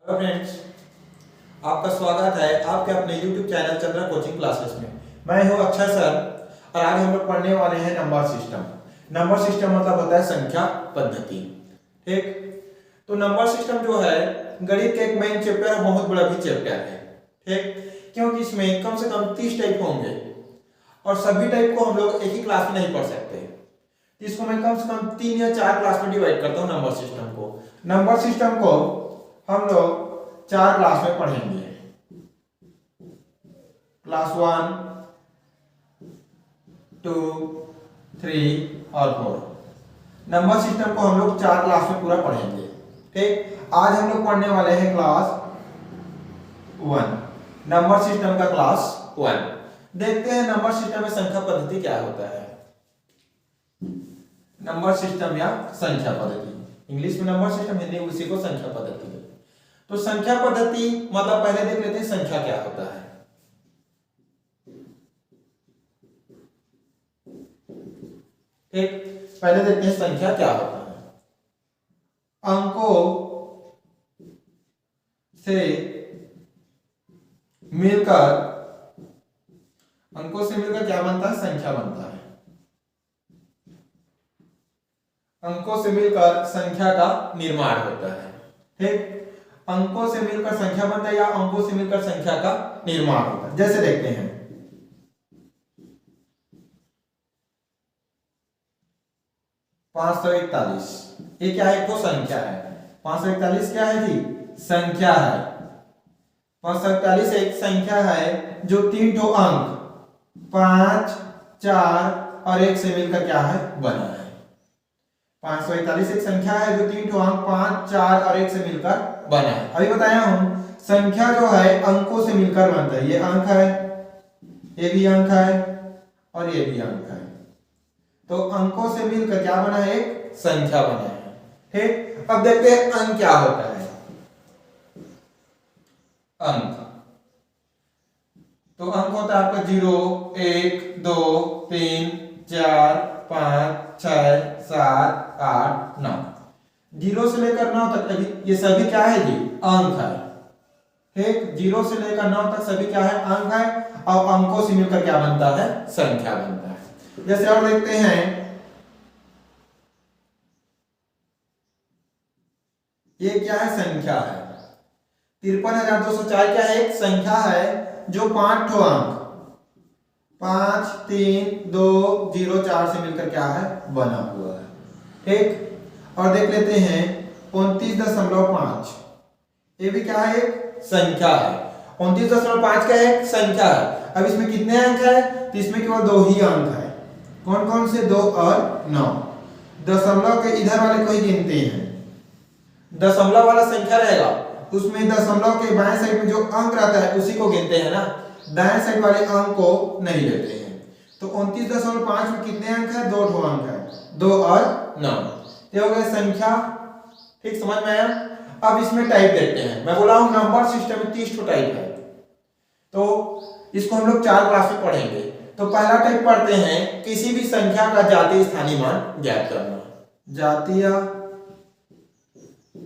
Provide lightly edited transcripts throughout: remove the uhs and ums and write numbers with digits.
Hello friends, आपका स्वागत है आपके अपने YouTube channel Chandra coaching classes में। मैं हूं अक्षय सर और आज हम लोग पढ़ने वाले हैं नंबर सिस्टम। नंबर सिस्टम मतलब होता है संख्या पद्धति। ठीक, तो नंबर सिस्टम जो है गणित के एक मेन चैप्टर है, बहुत बड़ा भी चैप्टर है। ठीक, क्योंकि इसमें कम से कम 30 टाइप होंगे और सभी टाइप को हम लोग एक ही क्लास में नहीं पढ़ सकते। इसको मैं कम से कम 3 या 4 क्लास में डिवाइड करता हूँ। नंबर सिस्टम को हम लोग 4 क्लास में पढ़ेंगे। क्लास 1, 2, 3 और 4 नंबर सिस्टम को हम लोग 4 क्लास में पूरा पढ़ेंगे। ठीक, आज हम लोग पढ़ने वाले हैं क्लास 1, नंबर सिस्टम का क्लास 1। देखते हैं नंबर सिस्टम में संख्या पद्धति क्या होता है। नंबर सिस्टम या संख्या पद्धति, इंग्लिश में नंबर सिस्टम, हिंदी में उसी को संख्या पद्धति। तो संख्या पद्धति मतलब पहले देख लेते हैं संख्या क्या होता है। ठीक, पहले देखते हैं संख्या क्या होता है। अंकों से मिलकर क्या बनता है? संख्या बनता है। अंकों से मिलकर संख्या का निर्माण होता है। ठीक, अंकों से मिलकर संख्या बनता है या अंकों से मिलकर संख्या का निर्माण होता है। जैसे देखते हैं 541, ये क्या है? तो संख्या है। 541 क्या है जी? संख्या है। 541 एक संख्या है जो 3 ठो अंक 5, 4 और 1 से मिलकर क्या है? बना है। 541 एक संख्या है जो 3 ठो अंक 5, 4 और 1 से मिलकर बना है। अभी बताया हूं संख्या जो है अंकों से मिलकर बनता है। ये अंक है, ये भी अंक है और ये भी अंक है। तो अंकों से मिलकर क्या बना है? एक संख्या बना है। ठीक, अब देखते हैं अंक क्या होता है। अंक तो अंक होता है आपका 0, 1, 2, 3, 4, 5, 6, 7, 8, 9। 0 से लेकर 9 तक ये सभी क्या है जी? अंक है। ठीक, 0 से लेकर 9 तक सभी क्या है? अंक है। और अंकों से मिलकर क्या बनता है? संख्या बनता है। जैसे और देखते हैं, ये क्या है? संख्या है। 53,204 क्या है? एक संख्या है जो 5 ठो अंक 5, 3, 2, 0, 4 से मिलकर क्या है? बना हुआ है। ठीक, और देख लेते हैं 29.5, ये भी क्या है? एक संख्या है। 29.5 क्या है? एक संख्या है। अब इसमें कितने अंक है? तो इसमें केवल 2 ही अंक है। कौन कौन से? 2 और 9। दशमलव के इधर वाले को ही गिनते हैं। दशमलव वाला संख्या रहेगा उसमें दशमलव के बाएं साइड में जो अंक रहता है उसी को गिनते हैं ना, दाएं साइड वाले अंक को नहीं लेते हैं। तो 29.5 में कितने अंक है? 2 ठो अंक है, 2 और 9। ये हो गया संख्या। ठीक, समझ में आया? अब इसमें टाइप देखते हैं। मैं बोला हूं नंबर सिस्टम में 30 ठो टाइप है, तो इसको हम लोग 4 क्लास में पढ़ेंगे। तो पहला टाइप पढ़ते हैं, किसी भी संख्या का जातीय स्थानीय मान ज्ञात करना। जातीय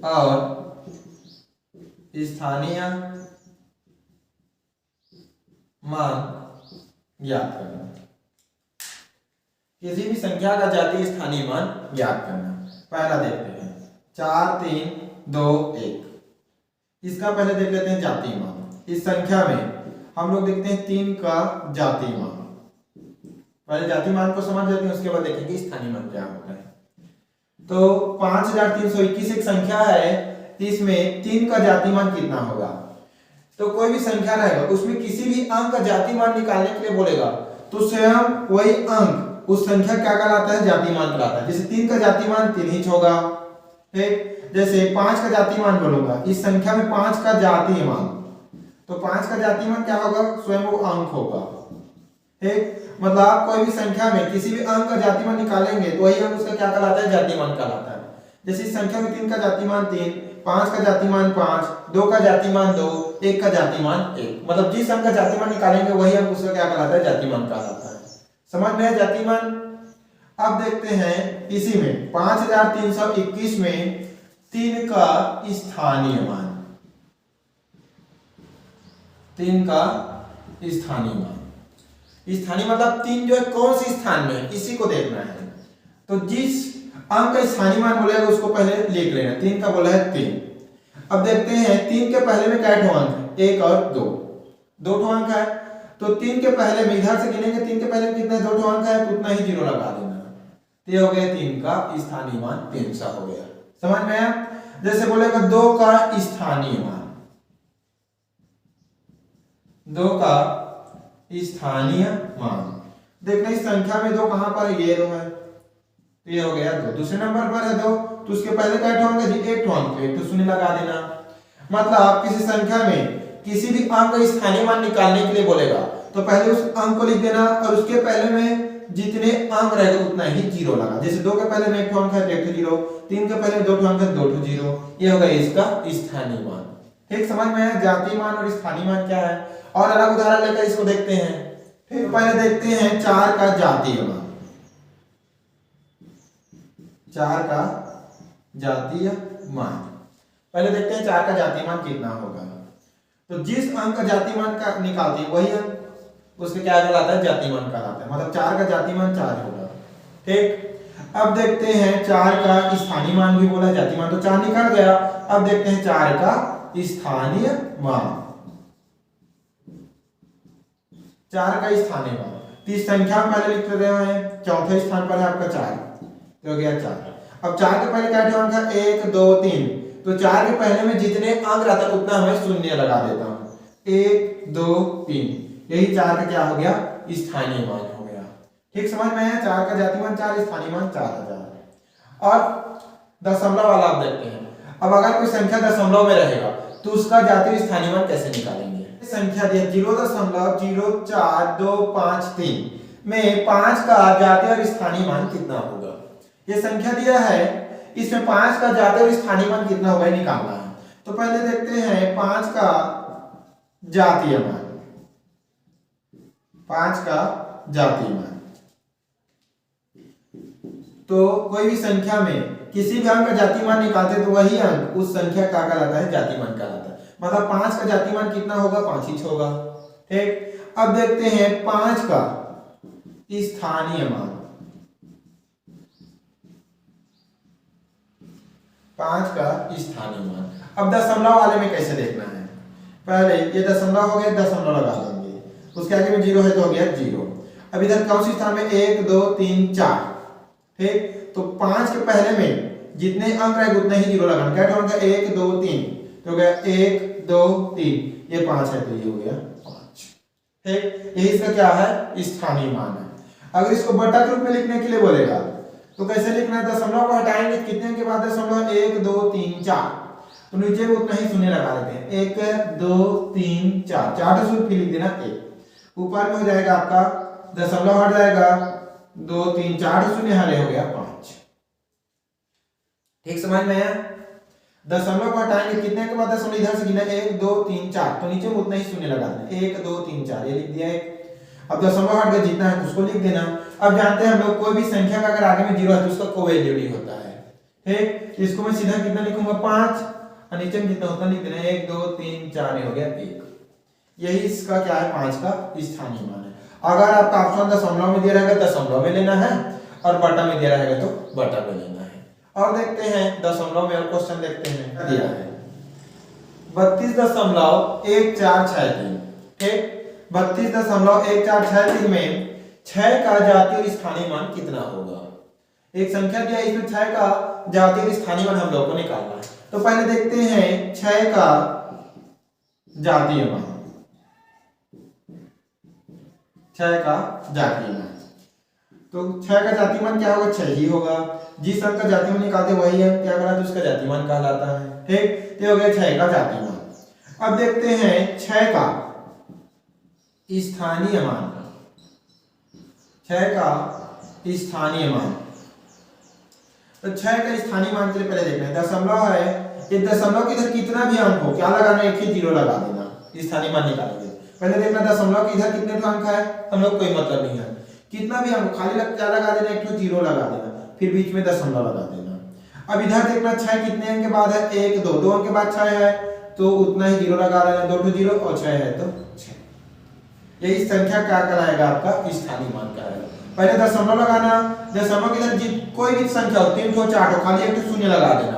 और स्थानीय मान ज्ञात करना। किसी भी संख्या का जातीय स्थानीय मान ज्ञात करना। पहला देखते हैं 4, 3, 2, 1। इसका पहले देख लेते हैं जातीय मान। इस संख्या में हम लोग देखते हैं 3 का जातीय मान। पहले जातीय मान को समझ लेते हैं, उसके बाद देखेंगे स्थानीय मान क्या होता है। तो 5321 एक संख्या है, इसमें 3 का जातीय मान कितना होगा? तो कोई भी संख्या रहेगा उसमें किसी भी अंक का जातीय मान निकालने के लिए बोलेगा तो स्वयं वही अंक उस संख्या क्या कहलाता है? जातीय मान कहलाता है। जैसे 3 का जातीय मान 3 ही होगा। ठीक, जैसे 5 का जातीय मान बोलूंगा, इस संख्या में 5 का जातीय मान, तो 5 का जातीय मान क्या होगा? स्वयं वो अंक होगा। ठीक, मतलब आप कोई भी संख्या में किसी भी अंक का जातीय मान निकालेंगे तो वही अंक उसका क्या कहलाता है? जातीय मान कहलाता है। जैसे इस संख्या में 3 का जातीय मान 3, 5 का जातीय मान 5, 2 का जातीय मान 2, 1 का जातीय मान 1। मतलब जिस अंक का जातीय मान निकालेंगे वही अंक उसका क्या कहलाता है? जातीय मान कहलाता है। समझ में है जातीय मान? अब देखते हैं इसी में 5321 में 3 का स्थानीय मान। 3 का स्थानीय मान। स्थानीय मतलब 3 जो है कौन से स्थान में है इसी को देखना है। तो जिस अंक का स्थानीय मान बोलेगा उसको पहले लिख लेना। 3 का बोला है 3। अब देखते हैं 3 के पहले में क्या ठो अंक है, 1 और 2, 2 ठो अंक है। तो 3 के पहले में इधर से गिनेंगे, 3 के पहले में कितना 2 ठो अंक है, उतना ही जीरो लगा देना। तो ये हो गया 3 का स्थानीय मान 300 हो गया। समझ में आया? जैसे बोलेगा 2 का स्थानीय मान, 2 का स्थानीय मान। देखना इस संख्या में 2 कहां पर है, ये 2 है, तो ये हो गया 2। दूसरे नंबर पर है 2, तो उसके पहले क्या ठो अंक है, 1 ठो अंक, 1 तो शून्य लगा देना। मतलब आप किसी संख्या में किसी भी अंक का स्थानीय मान निकालने के लिए बोलेगा तो पहले उस अंक को लिख देना और उसके पहले में जितने अंक रहेगा उतना ही जीरो लगा। जैसे 2 के पहले में 1 ठो अंक है, 1 ठो जीरो, 3 के पहले में 2 ठो अंक है, 2 ठो जीरो। ये होगा इसका स्थानीय मान। ठीक, समझ में आया? जातीय मान और स्थानीय मान क्या है। और अलग उदाहरण लेकर इसको देखते हैं। फिर पहले देखते हैं 4 का जातीय मान। 4 का जातीय मान पहले देखते हैं 4 का जातीय मान कितना होगा। तो जिस अंक का जातीय मान का निकालते हैं वही अंक उसके क्या कहलाता है, जातीय मान कहलाता है। मतलब 4 का जातीय मान 4 होगा। ठीक, अब देखते हैं 4 का स्थानीय मान भी बोला, जातीय मान तो 4 निकल गया। अब देखते हैं 4 का स्थानीय मान। 4 का स्थानीय मान तो इस संख्या में पहले लिख रहे हैं, चौथे स्थान पर है आपका 4, तो हो गया 4। अब 4 के पहले क्या अंक है, 1 2 3, तो 4 के पहले में जितने अंक रहता है उतना मैं शून्य लगा देता हूं। 1 2 3, यही 4 का क्या हो गया, स्थानीय मान हो गया। ठीक, समझ में आया? 4 का जातीय मान 4, स्थानीय मान 4000। और दशमलव वाला आप देखते हैं। अब अगर कोई संख्या दशमलव में रहेगा तो उसका जातीय स्थानीय मान कैसे निकालेंगे। संख्या दिया 0.04253 में 5 का जातीय और स्थानीय मान कितना होगा। ये संख्या दिया है, इसमें 5 का जातीय और स्थानीय मान कितना होगा निकालना है। तो पहले देखते हैं 5 का जातीय मान, 5 का जातीय मान। तो कोई भी संख्या में किसी भी अंक का जातीय मान निकालते तो वही अंक उस संख्या का कहलाता है, जातीय मान कहलाता है। मतलब 5 का जातीय मान कितना होगा, 5 ही होगा। ठीक, अब देखते हैं 5 का स्थानीय मान। 5 का स्थानीय मान। अब दशमलव वाले में कैसे देखना है, पहले ये दशमलव हो गया, दशमलव लगा देंगे, उसके आगे में 0 है तो हो गया 0। अब इधर कौन सी स्थान में 1 2 3 4। ठीक, तो 5 के पहले में जितने अंक रहेंगे उतने ही 0 लगाना। क्या होगा, 1 2 3, तो हो गया 1 2 3, ये 5 है तो ये हो गया 5। ठीक, यही इसका क्या है, स्थानीय मान है। अगर इसको बटा के रूप में लिखने के लिए बोलेगा तो कैसे लिखना है, दशमलव को हटाएंगे, कितने के बाद दशमलव, 1 2 3 4, तो नीचे उतना ही शून्य लगा देते हैं। 1 2 3 4, 4 शून्य फिर लिख देना 1। ऊपर में हो जाएगा आपका दशमलव हट जाएगा, 2 3 4 शून्य हरे हो गया 5। ठीक, समझ में आया? दशमलव को हटाएंगे, कितने के बाद दशमलव इधर से गिना, 1 2 3 4, तो नीचे में उतना ही शून्य लगा देना, 1 2 3 4, ये लिख दिया 1। अब दशमलव हट गया, जितना है उसको लिख देना। अब जानते हैं हम लोग कोई भी संख्या का अगर आगे में 0 है तो उसका कोएफिशिएंट होता है। ठीक, इसको मैं सीधा कितना लिखूंगा, 5, और नीचे में जितना उतना लिख देना, 1 2 3 4, ये हो गया 1। यही इसका क्या है, 5 का स्थानीय मान है। अगर आपका ऑप्शन दशमलव में दिया रहेगा दशमलव में लेना है, और बटा में दिया रहेगा तो बटा में लेना है। और देखते हैं दशमलव में और क्वेश्चन देखते हैं, दिया है 32.1463। ठीक, 32.1463 में 6 का जातीय और स्थानीय मान कितना होगा। एक संख्या दिया, इसमें 6 का जातीय और स्थानीय मान हम लोग को निकालना है। तो पहले देखते हैं 6 का जातीय मान, 6 का जातीय मान। तो 6 का जातीय मान क्या होगा, 6 ही होगा। जिस अंक का जातीय मान निकालते वही अंक क्या कहलाता है, उसका जातीय मान कहलाता है। ठीक, तो हो गया 6 का जातीय मान। अब देखते हैं 6 का स्थानीय मान, 6 का स्थानीय मान। तो 6 का स्थानीय मान के लिए पहले देखना है, दशमलव है, ये दशमलव के इधर कितना भी अंक हो क्या लगाना, एक ही 0 लगा देना, स्थानीय मान निकालेंगे। पहले देखना दशमलव के इधर कितने अंक है, हम लोग कोई मतलब नहीं है, कितना भी अंक खाली क्या लगा देना, एक 0 लगा देना, फिर बीच में दशमलव लगा देना। अब इधर देखना 6 कितने अंक के बाद है, 1 2, 2 अंक के बाद 6 है तो उतना ही जीरो लगा देना, 2 ठो जीरो और 6 है तो 6। यही संख्या क्या कहलाएगा आपका स्थानीय मान कहलाएगा। पहले दशमलव लगाना, दशमलव की तरह कोई भी संख्या हो 3 ठो 4 ठो खाली एक ठो शून्य लगा देना।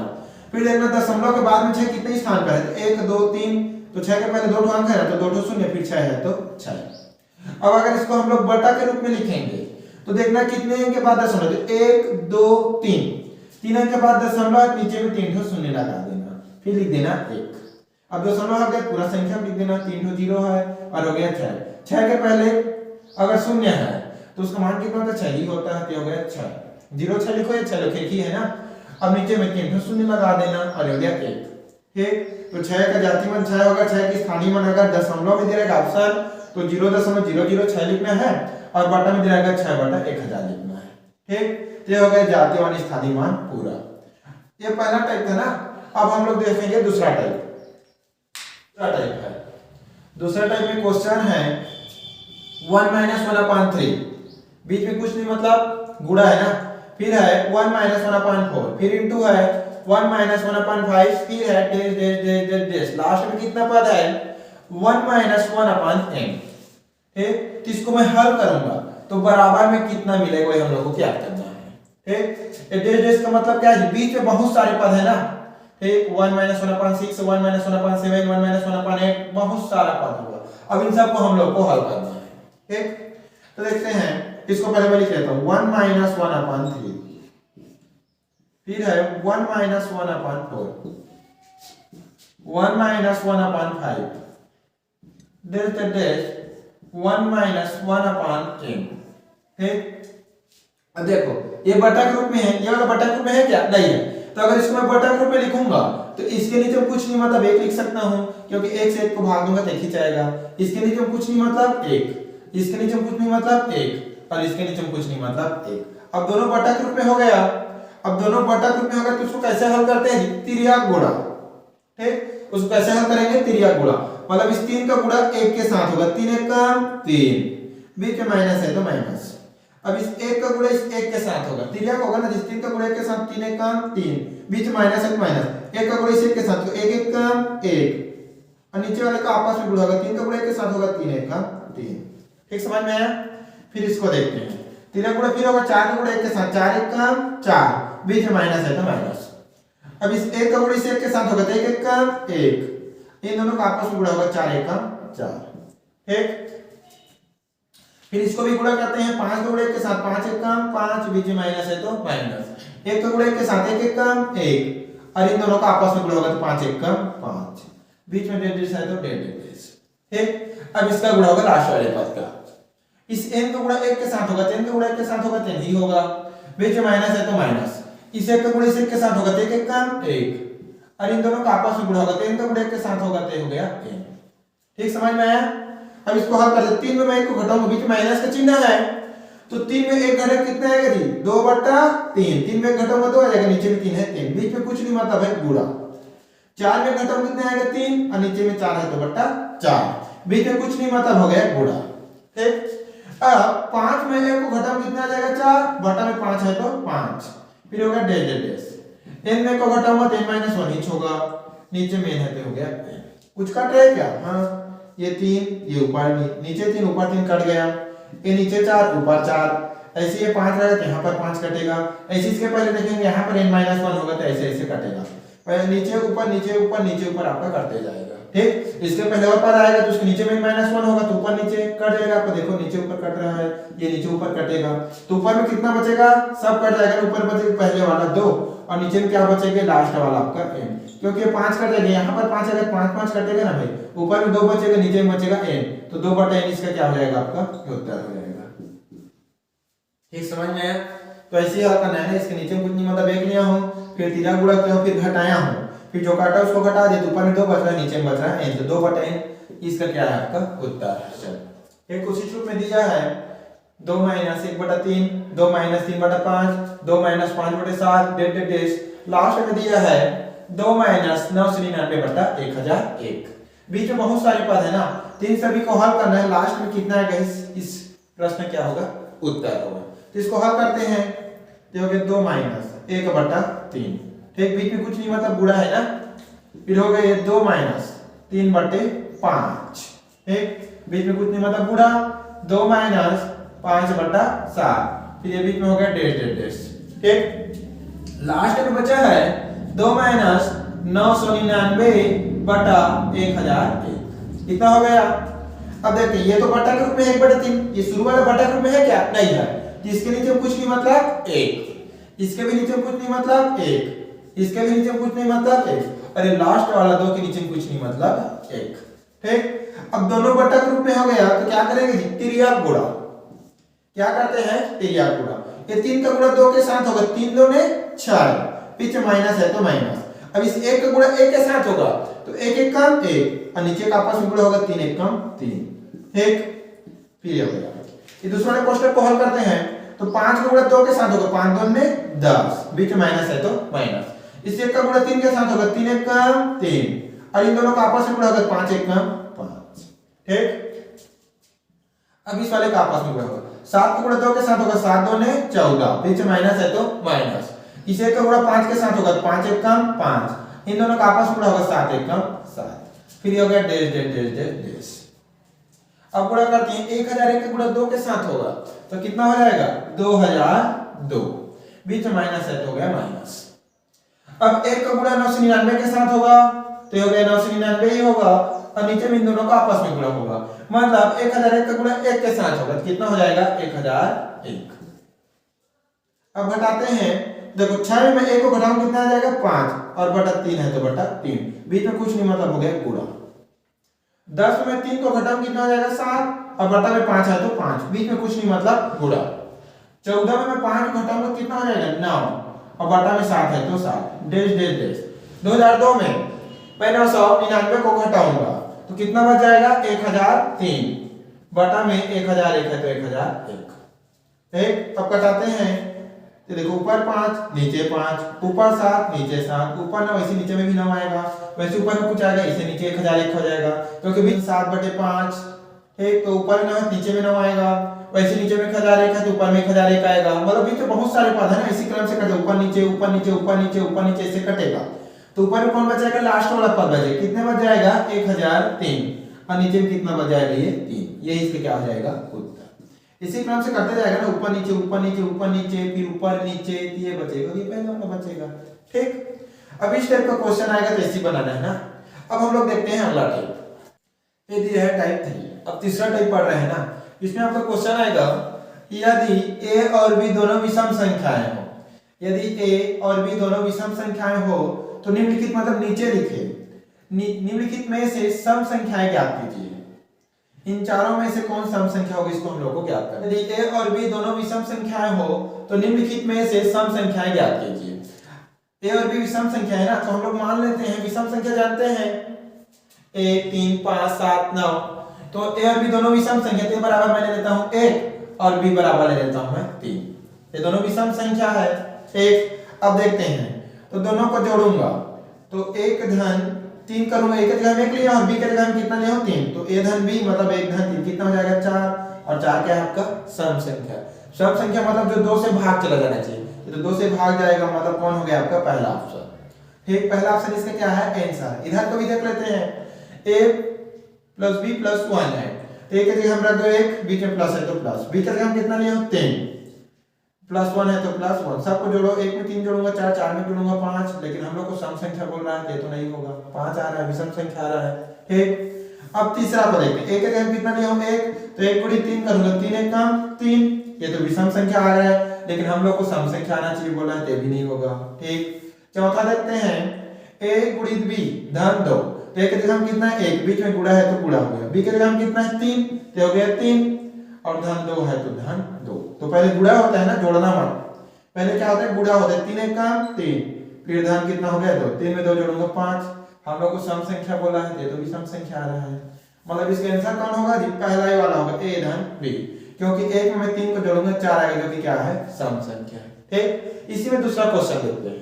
फिर देखना दशमलव के बाद में 6 कितने स्थान पर है, 1 2 3, तो 6 के पहले 2 ठो अंक है तो 2 ठो शून्य, फिर 6 है तो 6। अब अगर इसको हम लोग बटा के रूप में लिखेंगे तो देखना कितने अंक के बाद दशमलव, 1 2 3, 3 अंक के बाद दशमलव, नीचे में 3 ठो शून्य लगा देना, फिर लिख देना 1। अब दशमलव हो गया पूरा संख्या लिख देना, 3 ठो जीरो है और हो गया 6। 6 के पहले अगर शून्य है तो उसका मान कितना होता है, 6 ही होता है, तो हो गया 6। 0 6 लिखो या 6 लिखो, एक ही है ना। अब नीचे में 3 ठो शून्य लगा देना और हो गया 1। ठीक, तो 6 का जाति मान 6 होगा। 6 की स्थानीय मान अगर दशमलव में दिया रहेगा ऑप्शन तो 0.006 लिखना है और बटा में दिया रहेगा 6/1000 लिखना है। ठीक, तो ये हो गया जाति मान स्थानीय मान पूरा। ये पहला टाइप था ना। अब हम लोग देखेंगे दूसरा टाइप। दूसरा टाइप है, दूसरा टाइप में क्वेश्चन है 1 - 1/3, बीच में कुछ नहीं मतलब गुणा है ना। फिर है 1 - 1/4, फिर इनटू है 1 - 1/5, फिर है dash dash dash dash dash, last में कितना पद है 1 - 1/n। ठीक, तो इसको मैं हल करूंगा तो बराबर में कितना मिलेगा वही हम लोग को क्या करना है। ठीक, डैश डैश का मतलब क्या है, बीच में बहुत सारे पद है ना। ठीक, 1 - 1/6, 1 - 1/7, 1 - 1/8, बहुत सारा पद होगा। अब इन सबको हम लोग को हल करना है। ठीक, तो देखते हैं, इसको पहले मैं लिख लेता हूं 1 - 1/3, फिर है 1 - 1/4, 1 - 1/5, डेल्टा डैश 1 - 1/10। ठीक, अब देखो ये बटा के रूप में है, ये वाला बटा के रूप में है क्या, नहीं है। तो अगर इसको मैं बटा के रूप में लिखूंगा तो इसके नीचे कुछ नहीं मतलब 1 लिख सकता हूं, क्योंकि 1 से 1 को भाग दूंगा तो 1 ही जाएगा। इसके नीचे कुछ नहीं मतलब 1, इसके नीचे कुछ नहीं मतलब 1 और इसके नीचे कुछ नहीं मतलब 1। अब दोनों बटा के रूप में हो गया। अब दोनों बटा के रूप में होगा तो उसको कैसे हल करते हैं, तिर्यक गुणा। ठीक, उसको कैसे हल करेंगे, तिर्यक गुणा, मतलब इस 3 का गुणा 1 के साथ होगा, 3 1 का 3, बीच में माइनस है तो माइनस। अब इस 1 का गुणा इस 1 के साथ होगा, तिर्यक होगा ना, जिस 3 का गुणा 1 के साथ 3 1 का 3, बीच में माइनस है तो माइनस, 1 का गुणा इस 1 के साथ तो 1 1 का 1 और नीचे वाले का आपस में गुणा होगा, 3 का गुणा 1 के साथ होगा 3 1 का 3। ठीक, समझ में आया। फिर इसको देखते हैं, 3 गुणा फिर होगा 4 का गुणा 1 के साथ, 4 1 का 4, बीच में माइनस है तो माइनस। अब इस 1 का गुणा इस 1 के साथ होगा तो 1 1 का 1, इन दोनों का आपस में गुणा होगा 4 1 का 4। ठीक, फिर इसको भी गुणा करते हैं, 5 का गुणा 1 के साथ 5 1 का 5, बीच में माइनस है तो माइनस, 1 का गुणा 1 के साथ 1 1 का 1 और इन दोनों का आपस में गुणा होगा तो 5 1 का 5, बीच में डेढ़ है तो डेढ़। ठीक, अब इसका गुणा होगा लास्ट वाले पद का, इस n का गुणा 1 के साथ होगा, 10 का गुणा 1 के साथ होगा 10 ही होगा, बीच में माइनस है तो माइनस, इस 1 का गुणा इस 1 के साथ होगा तो 1 1 का 1 और इन दोनों का आपस में गुणा होगा, 10 का गुणा 1 के साथ होगा तो हो गया n। ठीक, समझ में आया। अब इसको हल कर दे, 3 में मैं 1 को घटाऊंगा, बीच में माइनस का चिन्ह है तो 3 में 1 घटा कितना आएगा जी, 2/3, 3 में घटाऊंगा 2 आ जाएगा, नीचे में 3 है 3, बीच में कुछ नहीं मतलब है गुणा, 4 में घटाऊंगा कितना आएगा 3 और नीचे में 4 है तो बट्टा 4, बीच में कुछ नहीं मतलब हो गया गुणा। ठीक, अब 5 में 1 को घटाऊं कितना आ जाएगा 4, बटा में 5 है तो 5, फिर होगा डैश डैश डैश, n में को घटाऊंगा तो n - 1 इंच होगा, नीचे में है तो हो गया n। कुछ कट रहा है क्या, हाँ ये 3 ये ऊपर नीचे 3 ऊपर 3 कट गया, ये नीचे 4 ऊपर 4, ऐसे ये 5 रहेगा तो यहाँ पर 5 कटेगा, ऐसे इसके पहले देखेंगे यहाँ पर n - 1 होगा तो ऐसे ऐसे कटेगा, पहले नीचे ऊपर नीचे ऊपर नीचे ऊपर आपका करते जाएगा। ठीक, इसके पहले और पद आएगा तो उसके नीचे में -1 होगा तो ऊपर नीचे कट जाएगा, आपको देखो नीचे ऊपर कट रहा है, ये नीचे ऊपर कटेगा तो ऊपर में कितना बचेगा, सब कट जाएगा, ऊपर बचेगा पहले वाला 2 और नीचे में क्या बचेगा लास्ट वाला आपका n, क्योंकि 5 कट जाएगा, यहाँ पर 5 अगर 5 5 कटेगा ना भाई, ऊपर में 2 बचेगा नीचे में बचेगा n, तो 2/n इसका क्या हो जाएगा आपका उत्तर हो जाएगा। ठीक, समझ में आया। तो ऐसे ही हल करना है, इसके नीचे कुछ नहीं मतलब 1 लिया हूं, फिर तिर्यक गुणा किया, फिर घटाया हूं, फिर जो काटा उसको घटा दे, ऊपर में 2 बच रहा है नीचे में बच रहा है n, तो 2/n इसका क्या है आपका उत्तर। चल एक उसी रूप में दिया है 2 - 1/3, 2 - 3/5, 2 - 5/7 डेढ़ डेढ़, लास्ट में दिया है 2 - 999/1001, बीच में बहुत सारे पद है ना, तीन सभी को हल करना है, लास्ट में कितना आएगा इस प्रश्न क्या होगा उत्तर होगा। तो इसको हल करते हैं तो हो गया 2 - 1/3। ठीक, बीच में कुछ नहीं मतलब गुणा है ना, फिर हो गए 2 माइनस 3/5, ठीक। बीच में कुछ नहीं मतलब पूरा 2 माइनस 5/7, फिर ये बीच में हो गया डेढ़ डेढ़ डेढ़, ठीक। लास्ट में बचा है 2 माइनस 999/1001, कितना हो गया। अब देखते हैं, ये तो बटा के रूप में 1/3, ये शुरू वाला बटा के रूप में है क्या, नहीं है। इसके नीचे कुछ नहीं मतलब 1, इसके भी नीचे कुछ नहीं मतलब 1, इसके भी नीचे कुछ नहीं मतलब 1, और ये लास्ट वाला 2 के नीचे कुछ नहीं मतलब 1, ठीक। अब दोनों बटा के रूप में हो गया तो क्या करेंगे जी, तिर्यक गुणा। क्या करते हैं, तिर्यक गुणा। ये 3 का गुणा 2 के साथ होगा, 3 2 ने 6, पीछे माइनस है तो माइनस। अब इस 1 का गुणा 1 के साथ होगा तो 1 1 कम 1, और नीचे का आपस में गुणा होगा 3 1 कम 3, ठीक। फिर ये हो गया। ये दूसरे वाले क्वेश्चन को हल करते हैं तो 5 का गुणा 2 के साथ होगा, 5 2 में 10, बीच में माइनस है तो माइनस। इस 1 का गुणा 3 के साथ होगा, 3 1 कम 3, और इन दोनों का आपस में गुणा होगा 5 1 कम 5, ठीक। अब इस वाले का आपस में गुणा होगा, 7 का गुणा 2 के साथ होगा, 7 2 ने 14, बीच में माइनस है तो माइनस। इस 1 का गुणा 5 के साथ होगा, 5 1 कम 5, इन दोनों का आपस में गुणा होगा 7 1 कम 7, फिर ये हो गया डेढ़ डेढ़ डेढ़ डेढ़ डेढ़। अब गुणा करते हैं, 1001 का गुणा 2 के साथ होगा तो कितना हो जाएगा, 2002, बीच में माइनस है तो हो गया माइनस। अब 1 का गुणा 999 के साथ होगा तो ये हो गया 999 ही होगा, और नीचे में इन दोनों का आपस में गुणा होगा, मतलब 1001 का गुणा 1 के साथ होगा तो कितना हो जाएगा, 1001। अब घटाते हैं, देखो 6 में 1 को घटाऊं कितना आ जाएगा, 5, और बटा 3 है तो बटा 3, बीच में कुछ नहीं मतलब हो गया गुणा। 10 में 3 को घटाऊं कितना हो जाएगा, 7, और बटा में 5 है तो 5, बीच में कुछ नहीं मतलब गुणा। 14 में मैं 5 घटाऊंगा कितना हो जाएगा, 9, और बटा में 7 है तो 7, डेढ़ डेढ़ डेढ़। 2002 में मैं 999 को घटाऊंगा तो कितना बच जाएगा, 1003, बटा में 1001 है तो 1001, ठीक। अब घटाते हैं तो देखो ऊपर 5 नीचे 5, ऊपर 7 नीचे 7, ऊपर 9 इसी नीचे में भी 9 आएगा, वैसे ऊपर में कुछ आएगा इसे नीचे 1001 हो जाएगा, क्योंकि बीच 7/5, ठीक। तो ऊपर में 9 नीचे में 9 आएगा, वैसे नीचे में 1001 है तो ऊपर में 1001 आएगा, मतलब बीच में बहुत सारे पद है ना, इसी क्रम से कटे, ऊपर नीचे ऊपर नीचे ऊपर नीचे ऊपर नीचे ऐसे कटेगा। तो ऊपर में कौन बचेगा, लास्ट वाला पद बचेगा, कितने बच जाएगा, 1003, और नीचे में कितना बच जाएगा, ये 3, यही इसका क्या हो जाएगा, उत्तर। इसी क्रम से करते जाएगा ना, ऊपर नीचे ऊपर नीचे ऊपर नीचे फिर ऊपर नीचे, ये बचेगा, ये पहले वाला बचेगा, ठीक। अब इस टाइप का क्वेश्चन आएगा तो ऐसे बनाना है ना। अब हम लोग देखते हैं अगला टाइप, ये दिया है टाइप 3। अब तीसरा टाइप पढ़ रहे हैं ना, इसमें आपका क्वेश्चन आएगा, यदि a और b दोनों विषम संख्याएं हो, यदि a और b दोनों विषम संख्याएं हो तो निम्नलिखित, मतलब नीचे लिखे, निम्नलिखित में से सम संख्याएं ज्ञात कीजिए। इन चारों में से कौन सम संख्या होगी, इसको हम लोग को ज्ञात करना है। यदि a और b दोनों विषम संख्याएं हो तो निम्नलिखित में से सम संख्याएं ज्ञात कीजिए। a और b विषम संख्या है ना, तो हम लोग मान लेते हैं विषम संख्या जानते हैं 1 3 5 7 9, तो a और b दोनों विषम संख्या, तो बराबर मैं ले लेता हूं 1 और b बराबर ले लेता हूं मैं 3, ये दोनों विषम संख्या है, ठीक। अब देखते हैं, तो दोनों को जोड़ूंगा तो 1 धन 3 करूंगा, एक जगह में 1 लिया और b के जगह में कितना लिया हूं 3, तो a धन b मतलब 1 धन 3 कितना हो जाएगा 4, और 4 क्या है आपका सम संख्या। सम संख्या मतलब जो 2 से भाग चला जाना चाहिए, तो 2 से भाग जाएगा, मतलब कौन हो गया आपका पहला ऑप्शन, ठीक। पहला ऑप्शन इसका क्या है, आंसर। इधर को भी देख लेते हैं, a + b + 1 है, तो a की जगह हम रख दो 1, b के प्लस है तो प्लस, b के जगह हम कितना लिया 3, +1 है तो +1, सबको जोड़ो, 1 में 3 जोड़ूंगा 4, 4 में जोड़ूंगा 5, लेकिन हम लोग को सम संख्या बोल रहा है, ये तो नहीं होगा, 5 आ रहा है, विषम संख्या आ रहा है, ठीक। अब तीसरा को देखते हैं, a के जगह कितना लिया हूं 1, तो 1 × 3 करूंगा, 3 1 कम 3, ये तो विषम संख्या आ रहा है, लेकिन हम लोग को सम संख्या आना चाहिए बोला है, तो भी नहीं होगा, ठीक। चौथा देखते हैं, a × b धन 2, तो a के जगह कितना है 1, बीच में गुणा है तो गुणा हो गया, b के जगह कितना है 3, तो हो गया 3, और धन 2 है तो धन 2, तो पहले गुणा होता है ना, जोड़ना मत, पहले क्या होता है गुणा होता है, 3 1 कम 3, फिर धन कितना हो गया 2, 3 में 2 जोड़ूंगा 5, हम लोग को सम संख्या बोला है, तो भी सम संख्या आ रहा है, मतलब इसका आंसर कौन होगा जी, पहला ही वाला होगा, a धन b, क्योंकि 1 में मैं 3 को जोड़ूंगा 4 आएगा, जो कि क्या है सम संख्या, ठीक। इसी में दूसरा क्वेश्चन देखते हैं।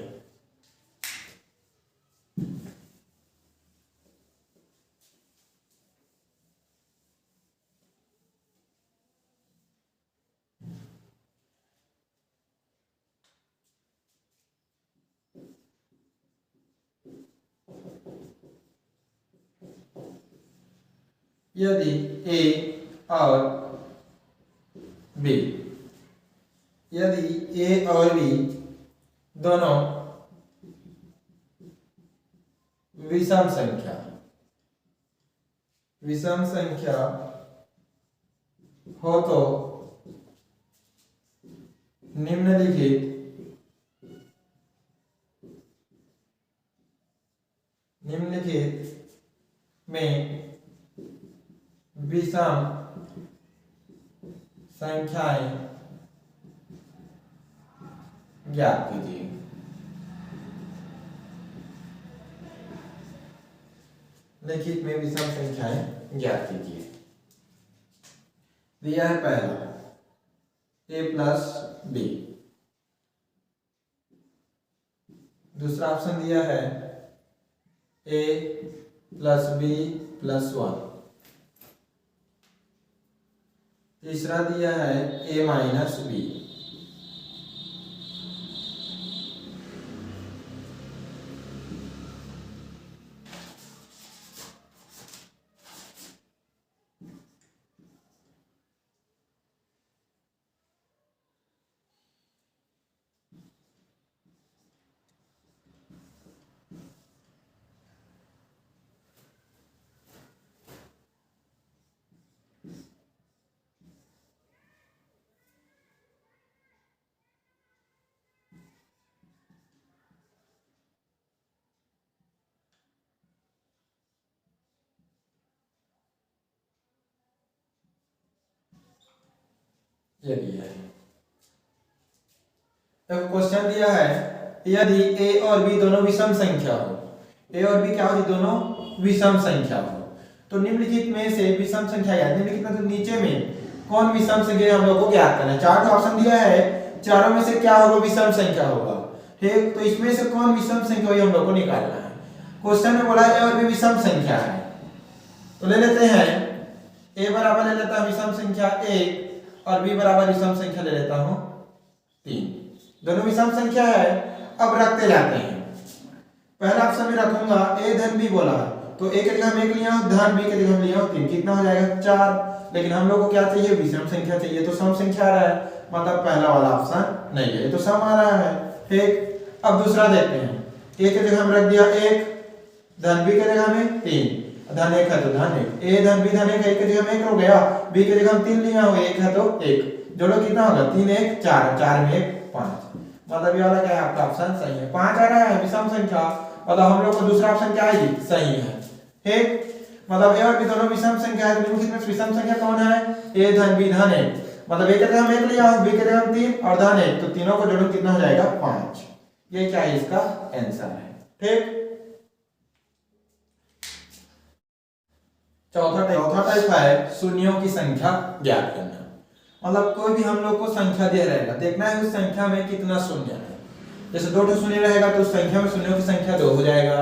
यदि ए और बी, यदि ए और बी दोनों विषम संख्या हो तो निम्नलिखित में विषम संख्याएं ज्ञात कीजिए। लिखित में विषम संख्याएं ज्ञात कीजिए। दिया है पहला a प्लस बी, दूसरा ऑप्शन दिया है a प्लस बी प्लस 1, तीसरा दिया है a माइनस बी। ये दिया है। तो क्वेश्चन दिया है यदि a और b दोनों विषम संख्या हो, a और b क्या हो, दोनों विषम संख्या हो, तो निम्नलिखित में से विषम संख्या ज्ञात। निम्नलिखित में तो नीचे में कौन विषम संख्या हम लोग को ज्ञात करना है। चार ऑप्शन दिया है, चारों में से क्या होगा, विषम संख्या होगा। ठीक, तो इसमें से कौन विषम संख्या हुई हम लोग को निकालना है। क्वेश्चन में बोला a और b विषम संख्या है, तो ले लेते हैं a बराबर ले लेता हूं विषम संख्या 1 और b बराबर विषम संख्या ले लेता हूं 3। दोनों विषम संख्या है। अब रखते जाते हैं। पहला ऑप्शन में रखूंगा a धन b बोला है, तो a के जगह हम 1 लिया हूं, धन b के जगह हम लिया हूं 3, कितना हो जाएगा 4। लेकिन हम लोग को क्या चाहिए, विषम संख्या चाहिए, तो सम संख्या आ रहा है, मतलब पहला वाला ऑप्शन नहीं है, ये तो सम आ रहा है। ठीक, अब दूसरा देखते हैं। a के जगह हम रख दिया 1, धन b के जगह में 3, धन 1 है तो धन 1, a धन b धन 1 है, 1 के जगह में 1 हो गया, b के जगह हम 3 लिया हो, 1 है तो 1, जोड़ो कितना होगा 3 1 4, 4 में 1 5, मतलब ये वाला क्या है आपका ऑप्शन सही है। 5 आ रहा है विषम संख्या, मतलब हम लोग को दूसरा ऑप्शन क्या आएगी, सही है। ठीक, मतलब a और b दोनों विषम संख्या है, तो निम्नलिखित में विषम संख्या कौन है, a धन b धन 1, मतलब a के जगह हम 1 लिया हूं, b के जगह हम 3 और धन 1, तो तीनों को जोड़ो कितना हो जाएगा 5। ये क्या है, इसका आंसर है। ठीक, चौथा टाइप है शून्यों की संख्या ज्ञात करना। मतलब कोई भी हम लोग को संख्या दिया रहेगा, देखना है उस संख्या में कितना शून्य है। जैसे 2 शून्य रहेगा तो उस संख्या में शून्यों की संख्या 2 हो जाएगा।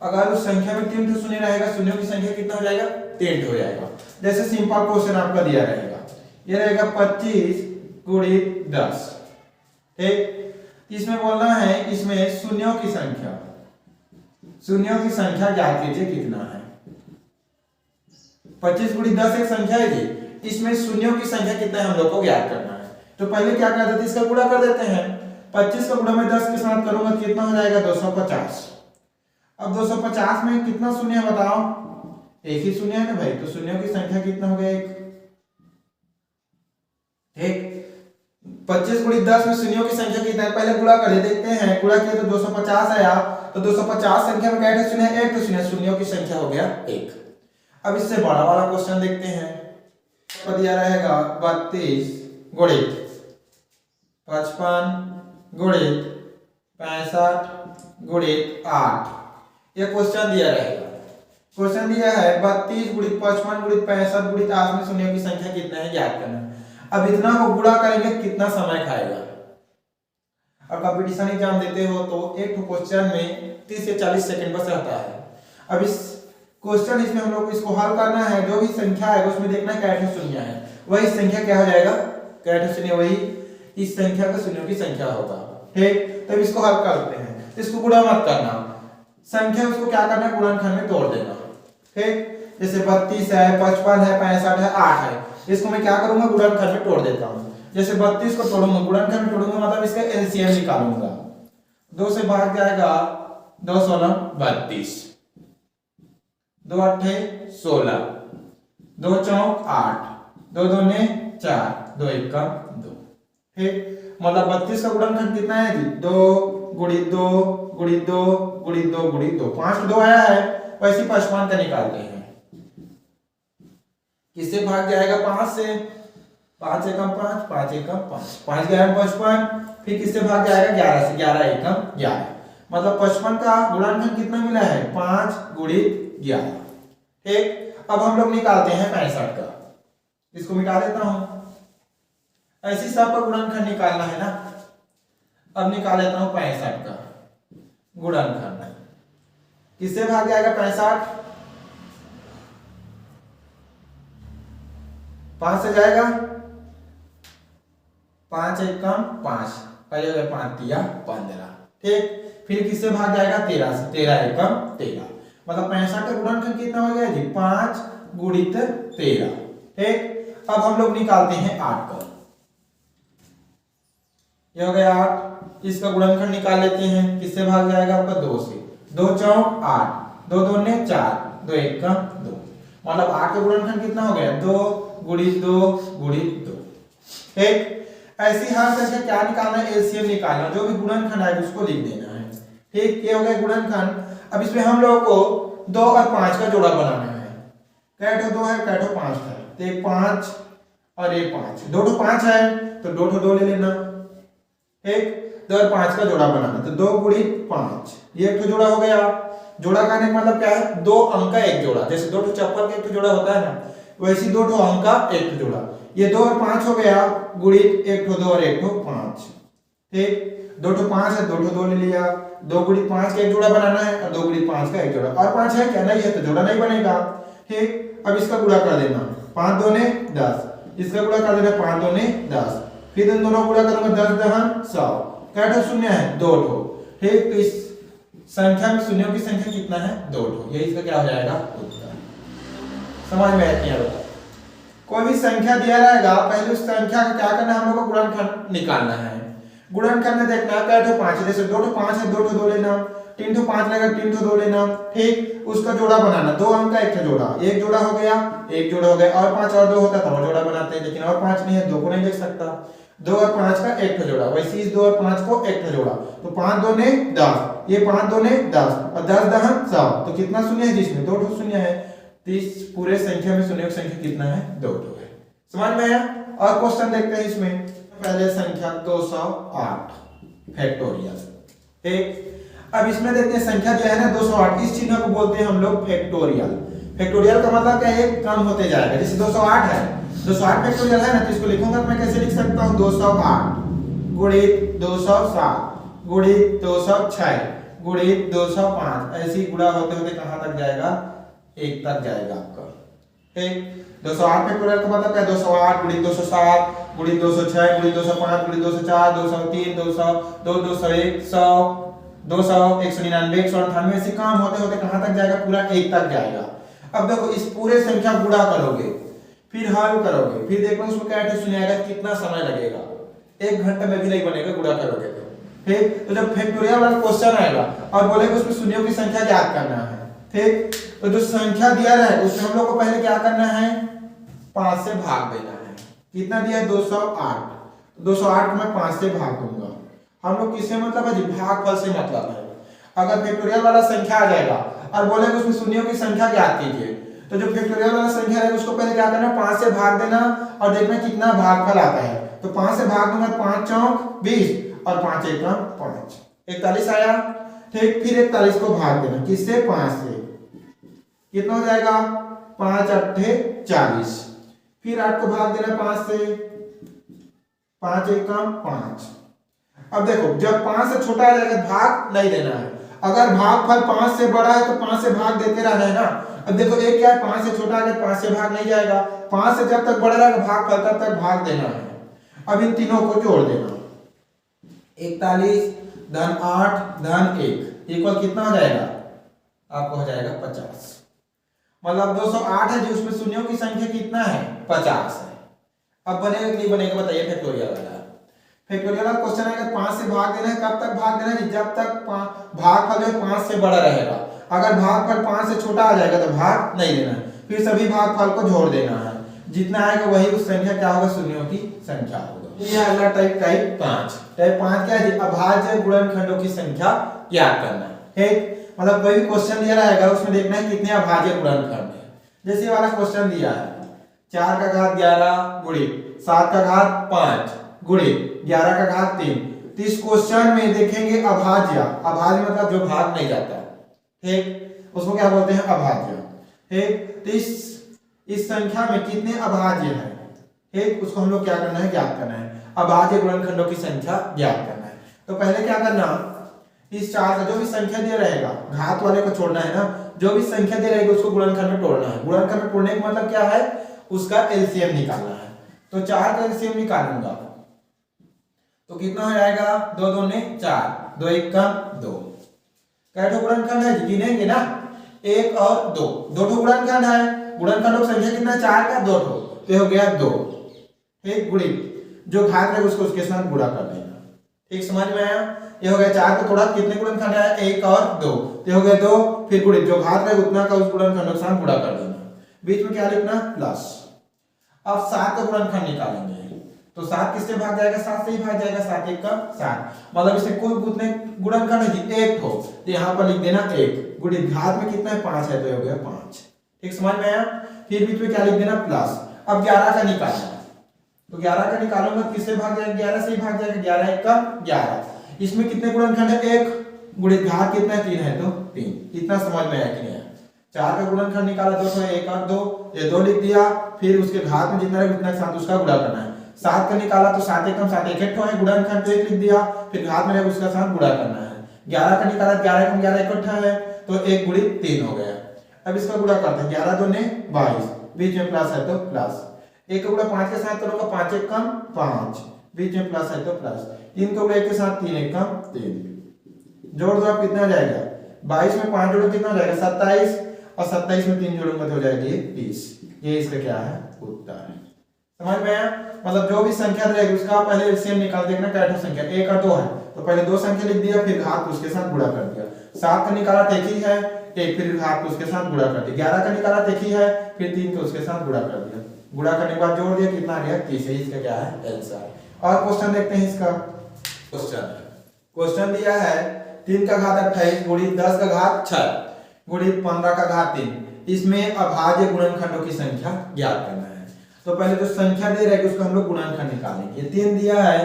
अगर उस संख्या में 3 शून्य रहेगा, शून्यों की संख्या कितना हो जाएगा, 3 हो जाएगा। जैसे सिंपल क्वेश्चन आपका दिया रहेगा, ये रहेगा 25 गुणित 10। ठीक, इसमें बोलना है इसमें शून्यों की संख्या ज्ञात कीजिए कितना है। 25 गुणित 10 एक संख्या है जी, इसमें शून्यों की संख्या कितना है हम लोग को ज्ञात करना है। तो पहले क्या करते थे, इसका गुणा कर देते हैं। 25 का गुणा मैं 10 के साथ करूंगा तो कितना हो जाएगा 250। अब 250 में कितना शून्य है बताओ, एक ही शून्य है ना भाई, तो शून्यों की संख्या कितना हो गया, 1। 25 गुणित 10 में शून्यों की संख्या कितना है, पहले गुणा कर देखते हैं। गुणा किया तो 250 आया, तो 250 संख्या में क्या शून्य है, 1 शून्य, शून्यों की संख्या हो गया 1। अब इससे बड़ा वाला क्वेश्चन देखते हैं। तो दिया रहेगा 32 गुणित 55 गुणित 65 गुणित 8। ये क्वेश्चन दिया रहेगा। क्वेश्चन दिया है 32 गुणित 55 गुणित 65 गुणित 8 में शून्यों की संख्या कितना है ज्ञात करना। अब इतना को गुणा करेंगे कितना समय खाएगा। अब कंपटीशन एग्जाम देते हो तो एक क्वेश्चन में 30 से 40 सेकंड बस रहता है। अब इस क्वेश्चन इसमें हम लोग को इसको हल करना है, जो भी संख्या है उसमें देखना है क्या शून्य है, वही संख्या क्या हो जाएगा, क्या शून्य वही इस संख्या का शून्यों की संख्या होगा। ठीक, तब इसको हल करते हैं। इसको गुणा मत करना, संख्या उसको क्या करना है गुणनखंड में तोड़ देना। ठीक, जैसे 32 है, 55 है, 65 है, 8 है, इसको मैं क्या करूंगा, गुणनखंड में तोड़ देता हूं। जैसे 32 को तोड़ूंगा, गुणनखंड में तोड़ूंगा मतलब इसका एलसीएम निकालूंगा। 2 से भाग जाएगा, 2 16 32, 2 8 16, 2 4 8, 2 2 4, 2 1 2। ठीक, मतलब 32 का गुणनखंड कितना है जी, 2 गुणित 2 गुणित 2 गुणित 2 गुणित 2, 5 तो 2 आया है, वैसे 55 का निकालते हैं। किससे भाग जाएगा, 5 से, 5 एकम 5, 5 एकम 5, 5 11 55, फिर किससे भाग जाएगा, 11 से, 11 एकम 11, मतलब 55 का गुणनखंड कितना मिला है, 5 गुणित 11। ठीक, अब हम लोग निकालते हैं 65 का, इसको मिटा देता हूं, ऐसी सब का गुणनखंड निकालना है ना। अब निकाल लेता हूं 65 का गुणनखंड, किससे भाग जाएगा 65, 5 से जाएगा, 5 एकम 5, पहले हो गया 5 दिया 15। ठीक, फिर किससे भाग जाएगा, 13 से, 13 एकम 13, मतलब 65 का गुणनखंड कितना हो गया जी, 5 गुणित 13। ठीक, अब हम लोग निकालते हैं 8 का, ये हो गया 8, इसका गुणनखंड निकाल लेते हैं, किससे भाग जाएगा आपका, 2 से, 2 4 8, 2 2 4, 2 1 2, मतलब 8 का गुणनखंड कितना हो गया, 2 गुणित 2 गुणित 2। ठीक, ऐसी हर संख्या क्या निकालना है, एलसीएम निकालना, जो भी गुणनखंड आएगा उसको लिख देना है। ठीक, ये हो गया गुणनखंड। अब इसमें हम लोगों को 2 और 5 का जोड़ा बनाना है, कैठो 2 है, कैठो 5 है, तो एक 5 और एक 5, 2 तो 5 है तो 2 तो 2 ले लेना। ठीक, 2 और 5 का जोड़ा बनाना, तो 2 गुणित 5, ये एक तो जोड़ा हो गया। जोड़ा करने का मतलब क्या है, 2 अंक का एक जोड़ा, जैसे 2 चप्पल का एक जोड़ा होता है ना, वैसे 2 अंक का एक जोड़ा, ये 2 और 5 हो गया, गुणित 1 2 और 1 5। ठीक, 2 5 है, 2 2 ले लिया, 2 गुणित 5 का एक जोड़ा बनाना है और 2 गुणित 5 का एक जोड़ा, और 5 है क्या, नहीं है तो जोड़ा नहीं बनेगा। ठीक, अब इसका गुणा कर देना, 5 2 10, इसका गुणा कर देना, 5 2 10, फिर इन दोनों गुणा करूंगा, 10 दहन 100, क्या शून्य है, 2 ठो। ठीक, तो इस संख्या में शून्यों की संख्या कितना है, 2 ठो, यही इसका क्या हो जाएगा, उत्तर। समझ में आया? कोई भी संख्या दिया रहेगा, पहले उस संख्या का क्या करना है, हम लोग को गुणनखंड निकालना है। गुणनखंड में देखना क्या ठो 5 है, जैसे 2 ठो 5 है, 2 ठो 2 लेना, 3 ठो 5 रहेगा, 3 ठो 2 लेना। ठीक, उसका जोड़ा बनाना, 2 अंक का एक जोड़ा, एक जोड़ा हो गया, एक जोड़ा हो गया, और 5 और 2 होता तो और जोड़ा बनाते हैं, लेकिन और 5 नहीं है, 2 को नहीं लिख सकता। 2 और 5 का एक जोड़ा, वैसे इस 2 और 5 को एक जोड़ा, तो 5 2 10, ये 5 2 10 और 10 दहन 100, तो कितना शून्य है जिसमें, 2 ठो शून्य है, तो इस पूरे संख्या में शून्य की संख्या कितना है, 2 ठो है। समझ में आया? और क्वेश्चन देखते हैं इसमें, पहले संख्या 208 फैक्टोरियल। ठीक, अब इसमें देखते हैं संख्या जो है ना 208, इस चिन्ह को बोलते हैं हम लोग फैक्टोरियल। फैक्टोरियल का मतलब क्या है, कम होते जाएगा, जैसे 208 है, 208 फैक्टोरियल है ना, तो इसको लिखूंगा तो मैं कैसे लिख सकता हूं, 208 गुणित 207 गुणित 206 गुणित 205, ऐसे ही गुणा होते होते कहां तक जाएगा, 1 तक जाएगा आपका। ठीक, 208 फैक्टोरियल का मतलब क्या है, 208 गुणित 207 गुणित 206 गुणित 205 गुणित 204 203 200 201 100 200 199 198, ऐसे काम होते होते कहां तक जाएगा, पूरा 1 तक जाएगा। अब देखो इस पूरे संख्या गुणा करोगे, फिर हल करोगे, फिर देखो उसमें क्या शून्य आएगा, कितना समय लगेगा, 1 घंटे में भी नहीं बनेगा गुणा करोगे तो। ठीक, तो जब फैक्टोरियल वाला क्वेश्चन आएगा और बोलेगा उसमें शून्यों की संख्या ज्ञात करना है, ठीक, तो जो संख्या दिया रहेगा उसमें हम लोग को पहले क्या करना है, 5 से भाग देना है। कितना दिया है, 208, 208 को मैं 5 से भाग दूंगा। हम लोग किससे मतलब है जी, भागफल से मतलब है। अगर फैक्टोरियल वाला संख्या आ जाएगा और बोलेगा उसमें शून्यों की संख्या ज्ञात कीजिए, तो जो फैक्टोरियल वाला संख्या है उसको पहले क्या करना है, 5 से भाग देना और देखना कितना भागफल आता है। तो 5 से भाग दूंगा, 5 चौक 20 और 5 एकम 5, 41 आया। ठीक, फिर 41 को भाग देना, किससे, 5 से, कितना हो जाएगा, 5 8 40, फिर 8 को भाग देना 5 से, 5 एकम 5। अब देखो जब 5 से छोटा आ जाएगा भाग नहीं देना है, अगर भागफल 5 से बड़ा है तो 5 से भाग देते रहना है ना। अब देखो एक क्या है, 5 से छोटा है 5 से भाग नहीं जाएगा, 5 से जब तक बड़ा रहेगा भागफल तब तक भाग देना है। अब इन तीनों को जोड़ देना, 41 धन 8 धन 1 इक्वल कितना हो जाएगा, आपको हो जाएगा 50। मतलब 208 है जी, उसमें शून्यों की संख्या कितना है 50 है। अब बनेगा कि नहीं बनेगा बताइए फैक्टोरियल वाला। फैक्टोरियल वाला क्वेश्चन आएगा 5 से भाग देना है, कब तक भाग देना है, जब तक भागफल 5 से बड़ा रहेगा। अगर भागफल 5 से छोटा आ जाएगा तो भाग नहीं देना है, फिर सभी भागफल को जोड़ देना है, जितना आएगा वही उस संख्या क्या होगा, शून्यों की संख्या होगा। ये अगला टाइप 5। टाइप 5 क्या है, अभाज्य गुणनखंडों की संख्या ज्ञात करना है। मतलब कोई भी क्वेश्चन दिया रहेगा उसमें देखना है कितने अभाज्य गुणनखंड है। जैसे वाला क्वेश्चन दिया है 4 का घात 11 गुणित 7 का घात 5 गुणित 11 का घात 3। तो इस क्वेश्चन में देखेंगे अभाज्य, अभाज्य मतलब जो भाग नहीं जाता, ठीक, उसको क्या बोलते हैं अभाज्य। ठीक, तो इस संख्या में कितने अभाज्य हैं, ठीक, उसको हम लोग क्या करना है, ज्ञात करना है। अभाज्य गुणनखंडों की संख्या ज्ञात करना है। तो पहले क्या करना, इस 4 का जो भी संख्या दे रहेगा, घात वाले को छोड़ना है ना, जो भी संख्या दे रहेगी उसको गुणनखंड में तोड़ना है। गुणनखंड में तोड़ने का मतलब क्या है, उसका एलसीएम निकालना है। तो 4 का एलसीएम निकालूंगा तो कितना हो जाएगा, 2 दूने 4, 2 1 का 2। कैठो गुणनखंड है गिनेंगे ना, 1 और 2, 2 ठो गुणनखंड है। गुणनखंडों की संख्या कितना है 4 का 2 ठो, तो हो गया 2। ठीक, गुणित जो घात है उसको उसके साथ गुणा कर देना। ठीक, समझ में आया। ये हो गया 4 को थोड़ा कितने गुणनखंड है, 1 और 2, तो हो गया 2, फिर गुणित जो घात है उतना का उस गुणनखंड के साथ गुणा कर देना। बीच में क्या लिखना, प्लस। अब 7 का गुणनखंड निकालेंगे तो 7 किससे भाग जाएगा, 7 से ही भाग जाएगा, 7 1 का 7। मतलब इससे कुल कितने गुणनखंड है जी, 1 हो, तो यहां पर लिख देना 1 गुणित घात में कितना है 5 है, तो हो गया 5। ठीक, समझ में आया। फिर बीच में क्या लिख देना, प्लस। अब 11 का निकालना, तो 11 का निकालूंगा किससे भाग जाएगा, 11 से ही भाग जाएगा, 11 1 का 11। इसमें कितने गुणनखंड है, 1 गुणित घात कितना है 3 है, तो 3। इतना समझ में आया कि नहीं आया। 4 का गुणनखंड निकाला 2 है, 1 और 2, ये 2 लिख दिया, फिर उसके घात में जितना है उतना के साथ उसका गुणा करना है। 7 का निकाला तो 7 1 7 1 1 है गुणनखंड, तो 1 लिख दिया, फिर घात में उसका साथ गुणा करना है। 11 का निकाला 11 1 11 इकट्ठा है, तो 1 गुणित 3 हो गया। अब इसका गुणा करते हैं, 11 2 ने 22, बीच में प्लस है तो प्लस। 1 का गुणा 5 के साथ करूंगा, 5 1 कम 5, बीच में प्लस है तो प्लस। 3 का गुणा 1 के साथ 3 1 कम 3, जोड़ दो, आप कितना आ जाएगा, 22 में 5 जोड़ो कितना हो जाएगा 27, और 27 में 3 जोड़ूंगा तो हो जाएगी 30। ये इसका क्या है, उत्तर है। समझ में आया। मतलब जो भी संख्या रहेगी उसका पहले एलसीएम निकाल देखना, कैठो संख्या 1 और 2 है, तो पहले 2 संख्या लिख दिया, फिर घात उसके साथ गुणा कर दिया। 7 का निकाला एक ही है, 1 फिर घात उसके साथ गुणा कर दिया। 11 का निकाला एक ही है, फिर 3 को उसके साथ गुणा कर दिया। गुणा करने के बाद जोड़ दिया, कितना आ गया 30। इसका क्या है, आंसर। और क्वेश्चन देखते हैं इसका। क्वेश्चन दिया है 3 का घात 28 गुणित 10 का घात 6 गुणित 15 का घात 3। इसमें अभाज्य गुणनखंडों की संख्या ज्ञात करना है। तो पहले जो संख्या दे रहे हैं उसको हम लोग गुणनखंड निकालेंगे। ये 3 दिया है,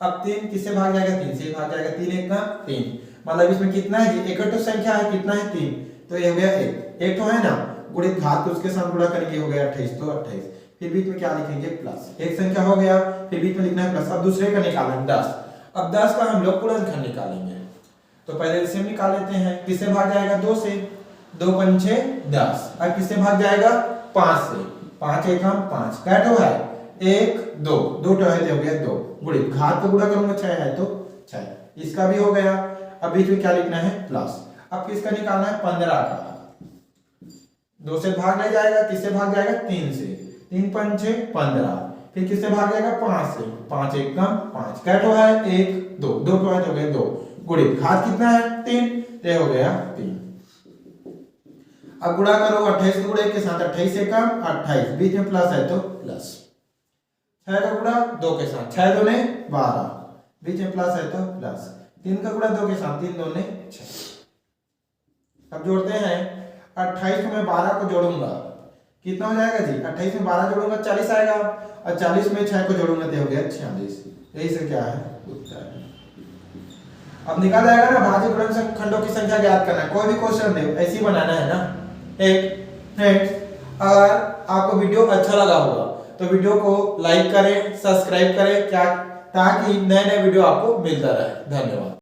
अब 3 किससे भाग जाएगा, 3 से भाग जाएगा, 3 1 का 3। मतलब इसमें कितना है जी, एक संख्या है, कितना है 3, तो ये हो गया 1 तो है ना, गुणित घात उसके साथ गुणा करेंगे, हो गया 28, तो 28। फिर बीच में क्या लिखेंगे, प्लस। एक संख्या हो गया, फिर बीच में लिखना है प्लस। अब दूसरे का निकालना है 10। अब 10 का हम लोग गुणनखंड निकालेंगे, तो पहले इसे निकाल लेते हैं। किससे भाग जाएगा, 2 से, 2 पंचे 10। अब किससे भाग जाएगा, 5 से, 5 1 5। कैठो है 1 2, 2 टो है तो हो गया 2, गुणित घात को गुणा करूंगा 6 है तो 6। इसका भी हो गया। अब बीच में क्या लिखना है, प्लस। अब किसका निकालना है, 15 का। 2 से भाग नहीं जाएगा, किससे भाग जाएगा, 3 से, 3 पंचे 15। फिर किससे भाग जाएगा, 5 से, 5 1 5। कैठो है 1 2, 2 टो है तो हो गया 2, गुणित घात कितना है 3, तो हो गया 3। अब गुणा करो 28 के गुणा 1 के साथ, 28 से कम 28, बीच में प्लस है तो प्लस। 6 का गुणा 2 के साथ, 6 2 ने 12, बीच में प्लस है तो प्लस। 3 का गुणा 2 के साथ, 3 2 ने 6। अब जोड़ते हैं, 28 में 12 को जोड़ूंगा, कितना हो जाएगा जी, 28 में 12 जोड़ूंगा 40 आएगा, और 40 में 6 को जोड़ूंगा तो हो गया 46। यही से क्या है, उत्तर है। अब निकाल जाएगा ना, भाज्य गुणनखंडों की संख्या ज्ञात करना है। कोई भी क्वेश्चन दे ऐसे ही बनाना है ना। फ्रेंड्स, अगर आपको वीडियो अच्छा लगा होगा तो वीडियो को लाइक करें, सब्सक्राइब करें, क्या, ताकि नए नए वीडियो आपको मिलता रहे। धन्यवाद।